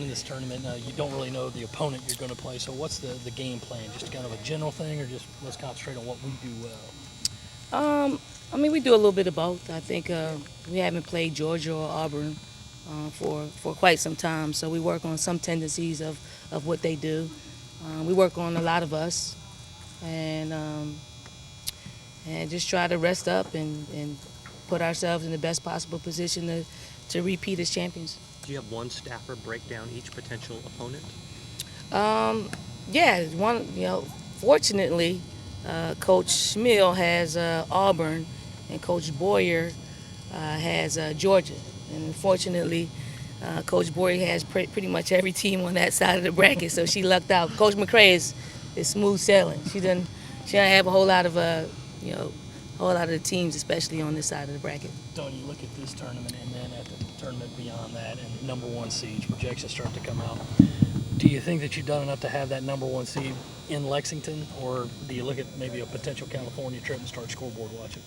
in this tournament, you don't really know the opponent you're going to play. So what's the game plan? Just kind of a general thing, or just let's concentrate on what we do well? I mean, we do a little bit of both. I think we haven't played Georgia or Auburn for quite some time, so we work on some tendencies of what they do. We work on a lot of us, and and just try to rest up and put ourselves in the best possible position to repeat as champions. Do you have one staffer break down each potential opponent? Um, yeah, fortunately, Coach Schmiel has Auburn, and Coach Boyer has Georgia. And unfortunately, Coach Boyer has pretty much every team on that side of the bracket, so she lucked out. Coach McCray is smooth sailing. She doesn't have a whole lot of you know a whole lot of the teams, especially on this side of the bracket. Don't you look at this tournament and then at the tournament beyond that, and number one seeds projections start to come out? Do you think that you've done enough to have that number one seed in Lexington, or do you look at maybe a potential California trip and start scoreboard watching?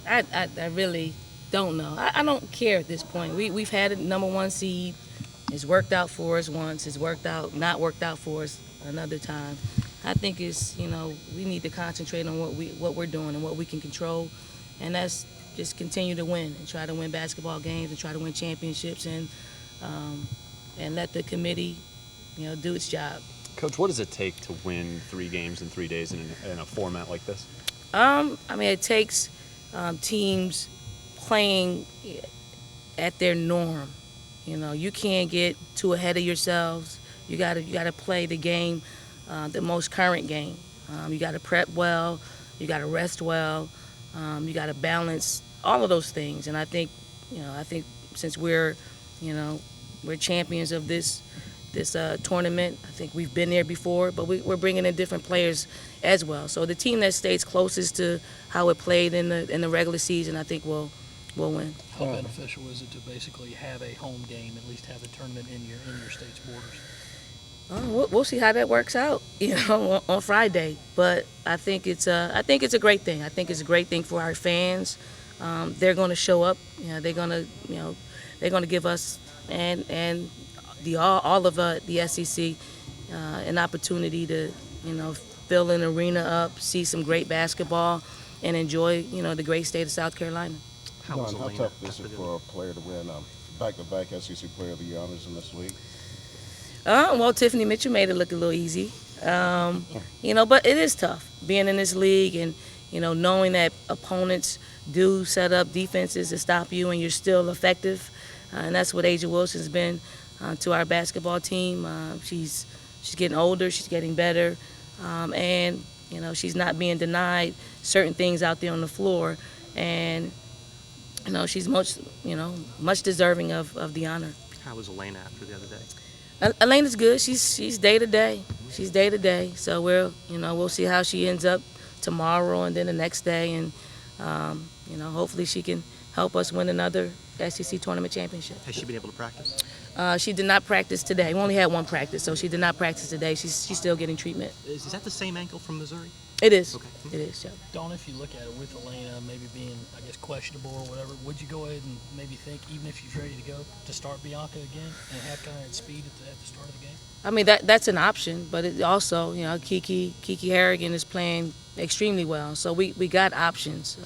I really don't know. I don't care at this point. We've had a number one seed. It's worked out for us once. It's not worked out for us another time. I think we need to concentrate on what we're doing and what we can control, and that's just continue to win and try to win basketball games and try to win championships and let the committee do its job. Coach, what does it take to win 3 games in 3 days in a format like this? I mean, it takes teams playing at their norm. You can't get too ahead of yourselves. You gotta play the game, the most current game. You gotta prep well. You gotta rest well. You gotta balance all of those things. And I think since we're champions of this tournament. I think we've been there before, but we're bringing in different players as well. So the team that stays closest to how it played in the regular season, I think will win. How beneficial is it to basically have a home game, at least have a tournament in your state's borders? We'll see how that works out, on Friday. But I think it's a great thing. I think it's a great thing for our fans. They're going to show up. They're going to give us and all of the SEC an opportunity to fill an arena up, see some great basketball, and enjoy the great state of South Carolina. How tough is it for a player to win back-to-back SEC Player of the Year honors in this league? Well, Tiffany Mitchell made it look a little easy, but it is tough being in this league and knowing that opponents do set up defenses to stop you and you're still effective, and that's what Asia Wilson's been to our basketball team. She's getting older, she's getting better, and she's not being denied certain things out there on the floor, and she's much deserving of the honor. How was Elena after the other day? Elena's good. She's day to day. She's day to day. So we'll see how she ends up tomorrow and then the next day, and hopefully she can help us win another SEC tournament championship. Has she been able to practice? She did not practice today. We only had one practice, so she did not practice today. She's still getting treatment. Is that the same ankle from Missouri? It is. Okay. It is, yeah. Don, if you look at it with Elena maybe being, I guess, questionable or whatever, would you go ahead and maybe think, even if she's ready to go, to start Bianca again and have kind of speed at the start of the game? I mean, that's an option, but it also, Kiki Harrigan is playing extremely well, so we got options.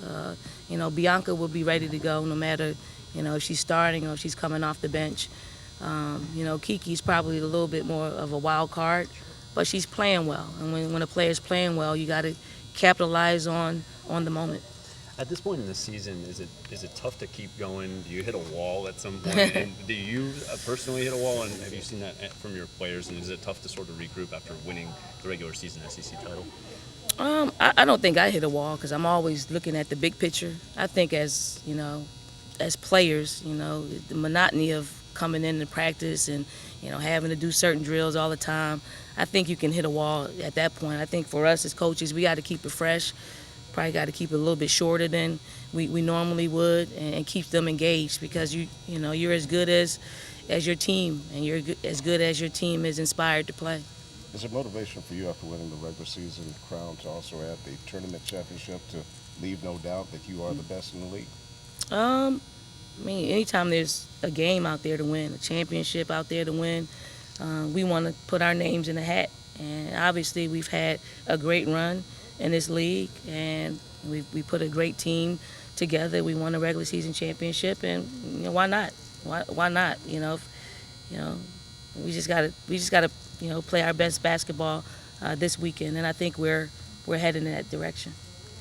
Bianca will be ready to go no matter, if she's starting or if she's coming off the bench. Kiki's probably a little bit more of a wild card, but she's playing well. And when a player's playing well, you got to capitalize on the moment. At this point in the season, is it tough to keep going? Do you hit a wall at some point? And do you personally hit a wall? And have you seen that from your players? And is it tough to sort of regroup after winning the regular season SEC title? I don't think I hit a wall because I'm always looking at the big picture. I think as players, the monotony of coming into practice and having to do certain drills all the time, I think you can hit a wall at that point. I think for us as coaches, we got to keep it fresh. Probably got to keep it a little bit shorter than we normally would, and keep them engaged because you're as good as your team, and you're as good as your team is inspired to play. Is it motivation for you after winning the regular season crown to also add the tournament championship to leave no doubt that you are the best in the league? I mean, anytime there's a game out there to win, a championship out there to win, we want to put our names in the hat. And obviously, we've had a great run in this league, and we put a great team together. We won a regular season championship, and why not? Why not? You know, we just gotta play our best basketball this weekend, and I think we're heading in that direction.